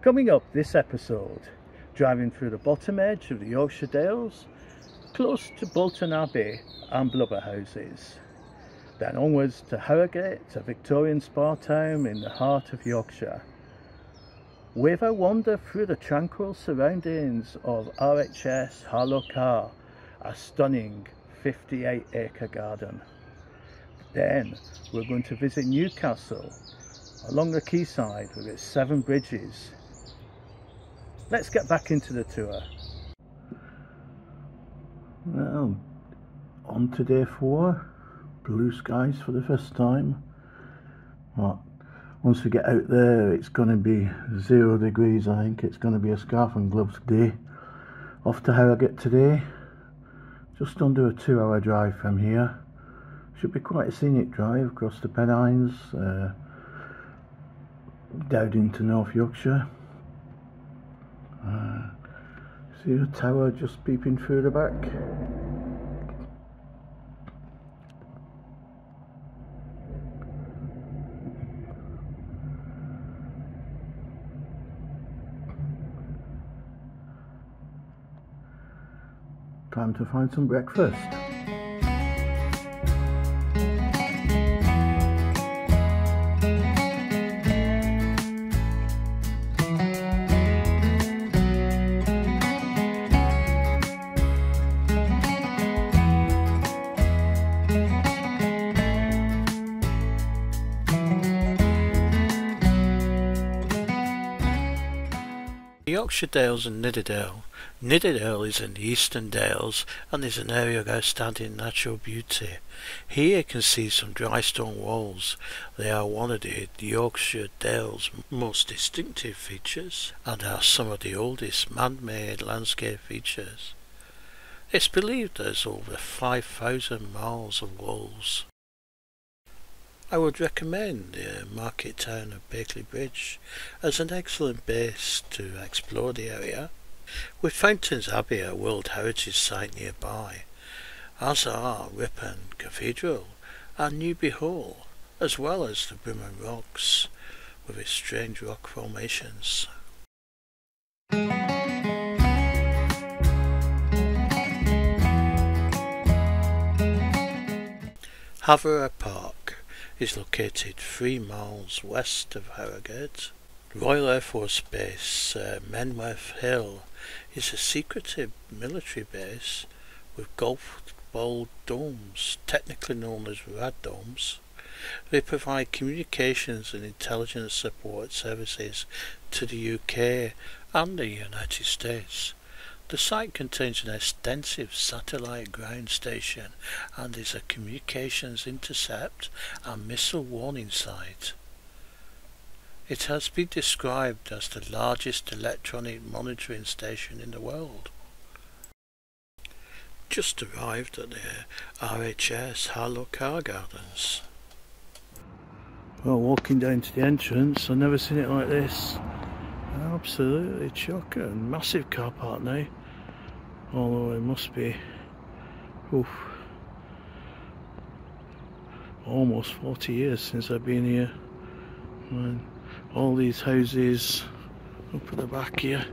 Coming up this episode, driving through the bottom edge of the Yorkshire Dales, close to Bolton Abbey and Blubberhouses. Then onwards to Harrogate, a Victorian spa town in the heart of Yorkshire, with a wander through the tranquil surroundings of RHS Harlow Carr, a stunning 58-acre garden. Then we're going to visit Newcastle, along the quayside with its 7 bridges. Let's get back into the tour. Well, on to day 4, blue skies for the first time. Well, once we get out there it's going to be 0 degrees. I think it's going to be a scarf and gloves day. Off to Harrogate today, just under a 2-hour drive from here. Should be quite a scenic drive across the Pennines, down into North Yorkshire. See the tower just peeping through the back. Time to find some breakfast. The Yorkshire Dales and Nidderdale. Nidderdale is in the Eastern Dales and is an area of outstanding natural beauty. Here you can see some dry stone walls. They are one of the Yorkshire Dales' most distinctive features and are some of the oldest man-made landscape features. It's believed there's over 5,000 miles of walls. I would recommend the market town of Bakeley Bridge as an excellent base to explore the area, with Fountains Abbey, a World Heritage Site nearby, as are Ripon Cathedral and Newby Hall, as well as the Brimham Rocks with its strange rock formations. Haverah Park is located 3 miles west of Harrogate. Royal Air Force Base Menworth Hill is a secretive military base with golf ball domes, technically known as rad domes. They provide communications and intelligence support services to the UK and the United States. The site contains an extensive satellite ground station and is a communications intercept and missile warning site. It has been described as the largest electronic monitoring station in the world. Just arrived at the RHS Harlow Carr Gardens. Well, walking down to the entrance, I've never seen it like this. Absolutely shocking. Massive car park now. Although it must be almost 40 years since I've been here. And all these houses up at the back here.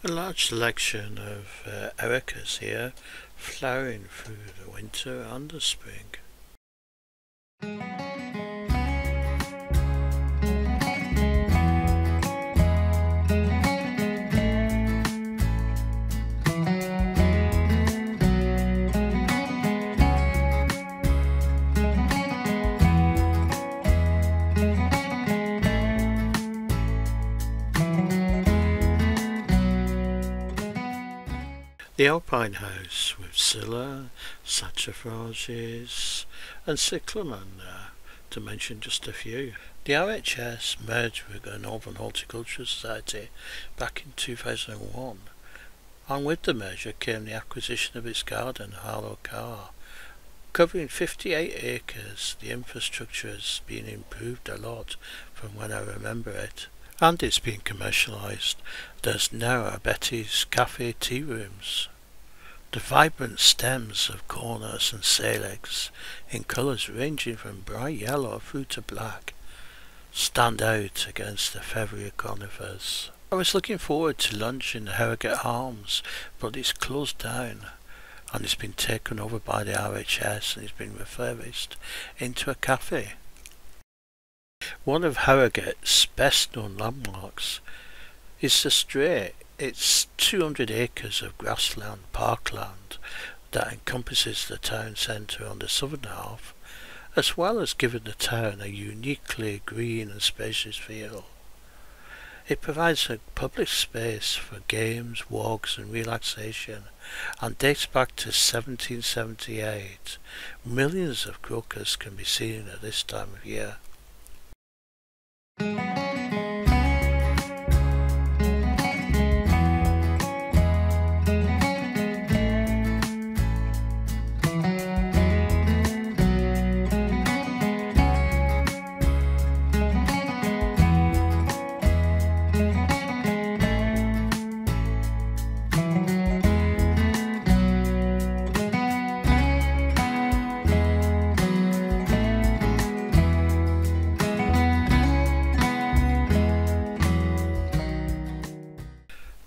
A large selection of ericas here, flowering through the winter and the spring. The Alpine House with Scilla, saxifrages and cyclamen, to mention just a few. The RHS merged with the Northern Horticultural Society back in 2001, and with the merger came the acquisition of its garden, Harlow Carr. Covering 58 acres, the infrastructure has been improved a lot from when I remember it, and it's been commercialised. There's now a Betty's Cafe tea rooms. The vibrant stems of cornus and salix, in colours ranging from bright yellow through to black, stand out against the feathery conifers. I was looking forward to lunch in the Harrogate Arms, but it's closed down, and it's been taken over by the RHS and it's been refurbished into a cafe. One of Harrogate's best known landmarks is the Stray. It's 200 acres of grassland parkland that encompasses the town centre on the southern half, as well as giving the town a uniquely green and spacious feel. It provides a public space for games, walks and relaxation, and dates back to 1778. Millions of crocuses can be seen at this time of year.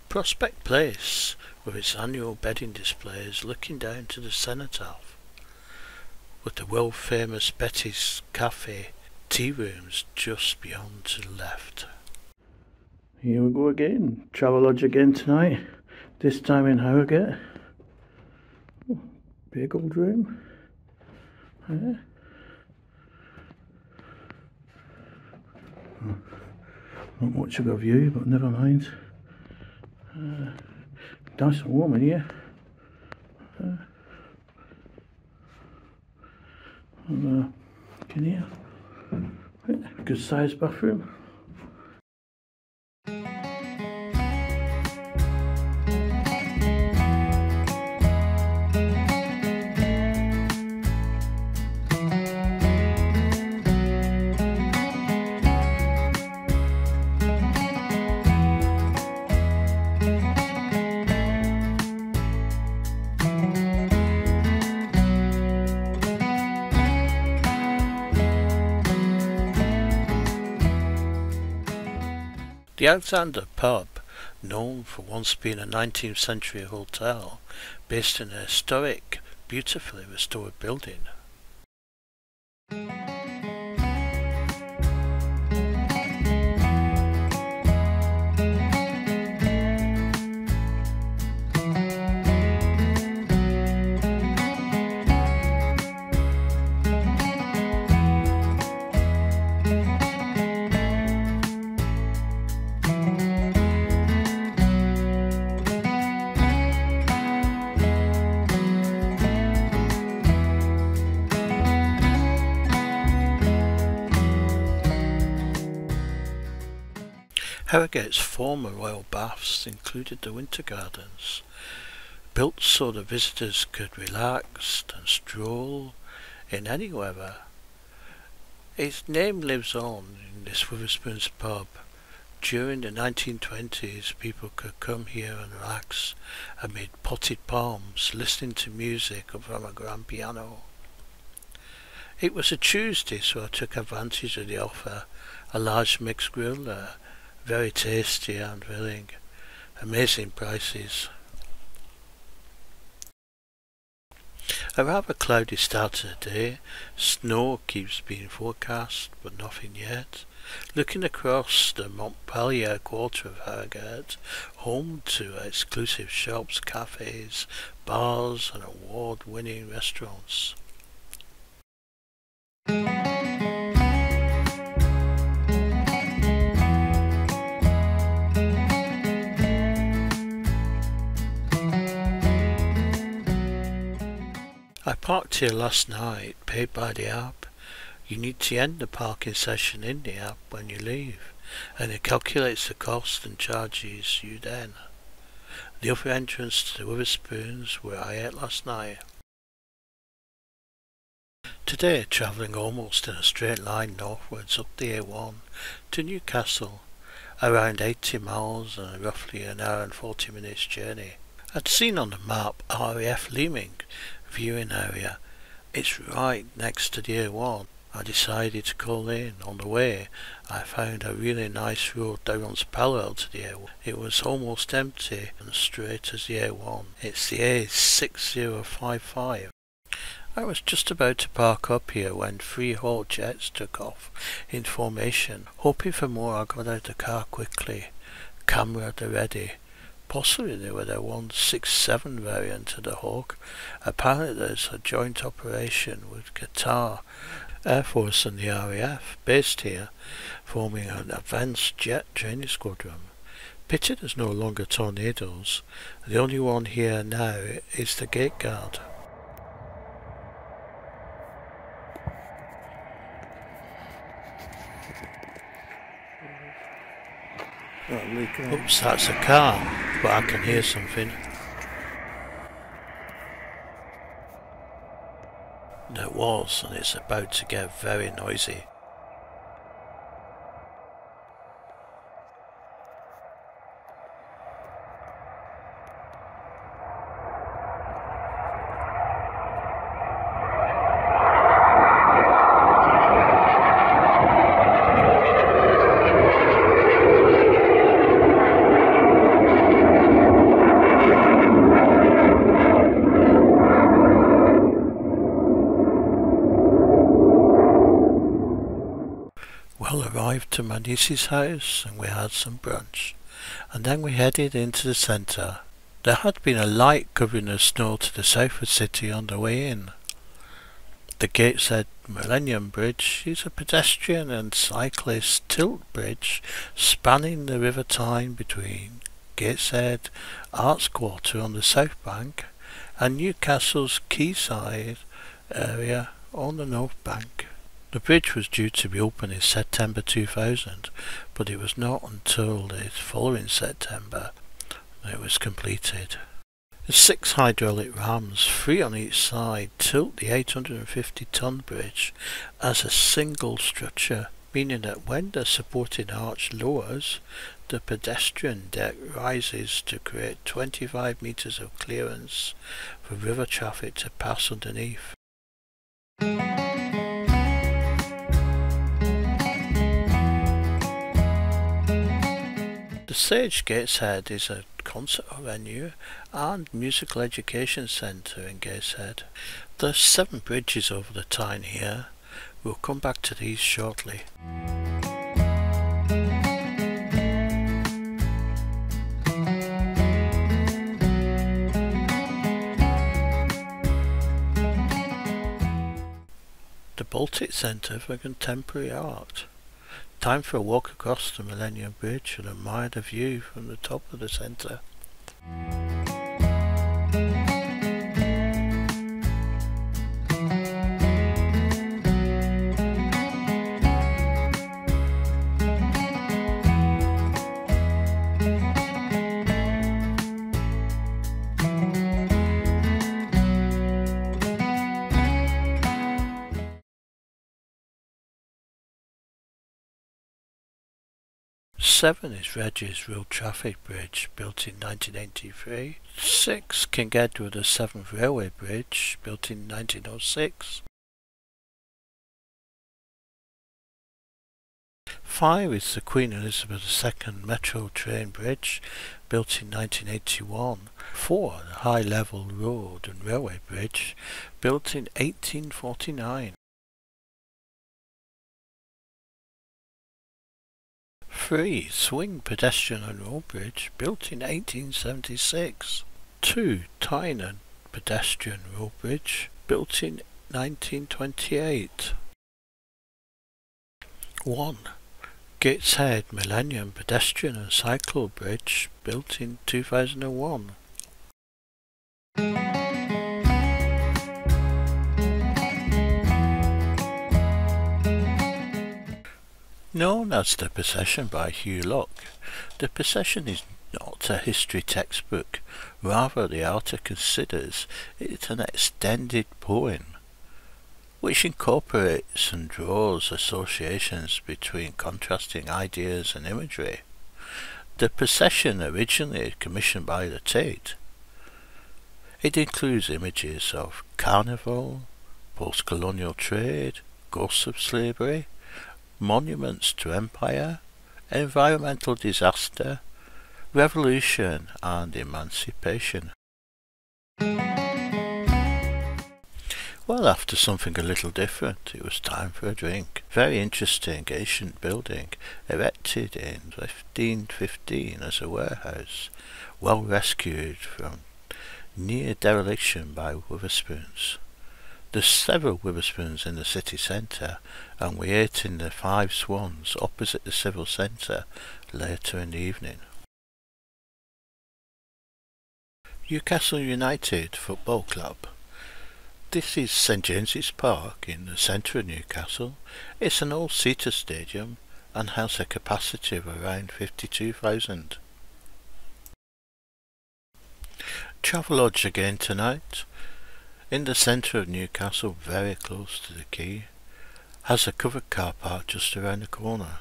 Prospect Place, with its annual bedding displays looking down to the cenotaph, with the world famous Betty's Cafe tea rooms just beyond to the left. Here we go again, Travelodge again tonight, this time in Harrogate. Oh, big old room. Yeah. Not much of a view, but never mind. Nice and warm in here. Can you hear? Good sized bathroom. The Alexander pub, known for once being a 19th century hotel, based in a historic, beautifully restored building. Harrogate's former royal baths included the Winter Gardens, built so the visitors could relax and stroll in any weather. Its name lives on in this Wetherspoons pub. During the 1920s, people could come here and relax amid potted palms, listening to music from a grand piano. It was a Tuesday, so I took advantage of the offer. A large mixed grill there, very tasty and filling. Amazing prices. A rather cloudy start to the day. Snow keeps being forecast, but nothing yet. Looking across the Montpellier quarter of Harrogate, home to exclusive shops, cafes, bars and award-winning restaurants. I parked here last night, paid by the app. You need to end the parking session in the app when you leave, and it calculates the cost and charges you then. The other entrance to the Wetherspoons where I ate last night. Today, travelling almost in a straight line northwards up the A1 to Newcastle, around 80 miles and roughly an hour and 40 minutes journey. I'd seen on the map RAF Leeming viewing area. It's right next to the A1. I decided to call in. On the way, I found a really nice road that runs parallel to the A1. It was almost empty and straight as the A1. It's the A6055. I was just about to park up here when 3 Hawk jets took off in formation. Hoping for more, I got out of the car quickly. Camera at the ready. Possibly they were the 167 variant of the Hawk. Apparently there's a joint operation with Qatar Air Force and the RAF based here, forming an advanced jet training squadron. Pity there's no longer Tornadoes. The only one here now is the Gate Guard. Oops, that's a car, but I can hear something. There was, and it's about to get very noisy. Arrived to my niece's house and we had some brunch, and then we headed into the centre. There had been a light covering the snow to the south of the city on the way in. The Gateshead Millennium Bridge is a pedestrian and cyclist tilt bridge spanning the River Tyne between Gateshead Arts Quarter on the south bank and Newcastle's Quayside area on the north bank. The bridge was due to be open in September 2000, but it was not until the following September that it was completed. The 6 hydraulic rams, 3 on each side, tilt the 850-ton bridge as a single structure, meaning that when the supporting arch lowers, the pedestrian deck rises to create 25 metres of clearance for river traffic to pass underneath. The Sage Gateshead is a concert venue and musical education centre in Gateshead. There's 7 bridges over the Tyne here. We'll come back to these shortly. The Baltic Centre for Contemporary Art. Time for a walk across the Millennium Bridge and admire the view from the top of the centre. Seven is Regis Road Traffic Bridge, built in 1983. 6 Kingaid the 7th Railway Bridge, built in 1906. 5 is the Queen Elizabeth II Metro Train Bridge, built in 1981. 4 the High Level Road and Railway Bridge, built in 1849. 3 Swing Pedestrian and Road Bridge, built in 1876. 2 Tyne Pedestrian Road Bridge, built in 1928. 1 Gateshead Millennium Pedestrian and Cycle Bridge, built in 2001. Known as The Procession by Hugh Locke, The Procession is not a history textbook, rather the author considers it an extended poem. which incorporates and draws associations between contrasting ideas and imagery. The procession, originally commissioned by the Tate, it includes images of carnival, post-colonial trade, ghosts of slavery, monuments to empire, environmental disaster, revolution and emancipation. Well, after something a little different, it was time for a drink. Very interesting ancient building, erected in 1515 as a warehouse, well rescued from near dereliction by Wetherspoons. There's several Wetherspoons in the city centre, and we ate in the Five Swans opposite the Civil Centre later in the evening. Newcastle United Football Club. This is St James's Park in the centre of Newcastle. It's an all-seater stadium and has a capacity of around 52,000. Travelodge again tonight. In the centre of Newcastle, very close to the quay. Has a covered car park just around the corner.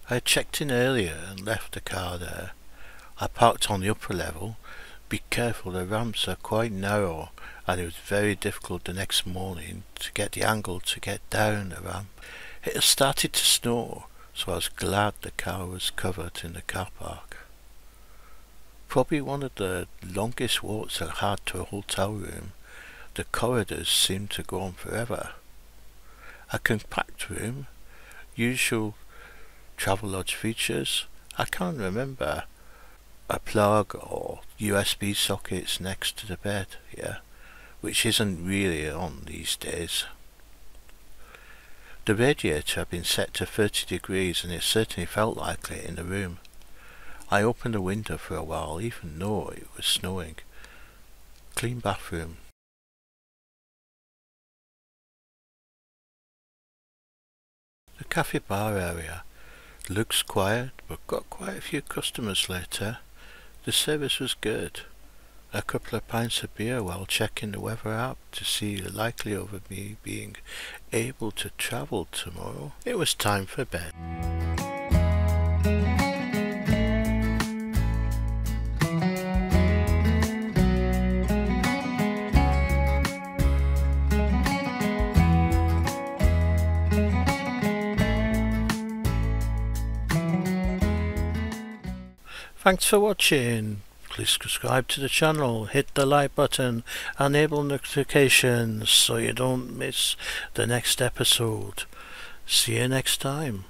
I had checked in earlier and left the car there. I parked on the upper level. Be careful, the ramps are quite narrow and it was very difficult the next morning to get the angle to get down the ramp. It had started to snow, so I was glad the car was covered in the car park. Probably one of the longest walks I had to a hotel room. The corridors seemed to go on forever. A compact room, usual Travelodge features. I can't remember a plug or USB sockets next to the bed, which isn't really on these days. The radiator had been set to 30 degrees and it certainly felt like it in the room. I opened the window for a while even though it was snowing. Clean bathroom. The cafe bar area looks quiet but got quite a few customers later. The service was good. A couple of pints of beer while checking the weather app to see the likelihood of me being able to travel tomorrow. It was time for bed. Thanks for watching. Please subscribe to the channel, hit the like button, enable notifications so you don't miss the next episode. See you next time.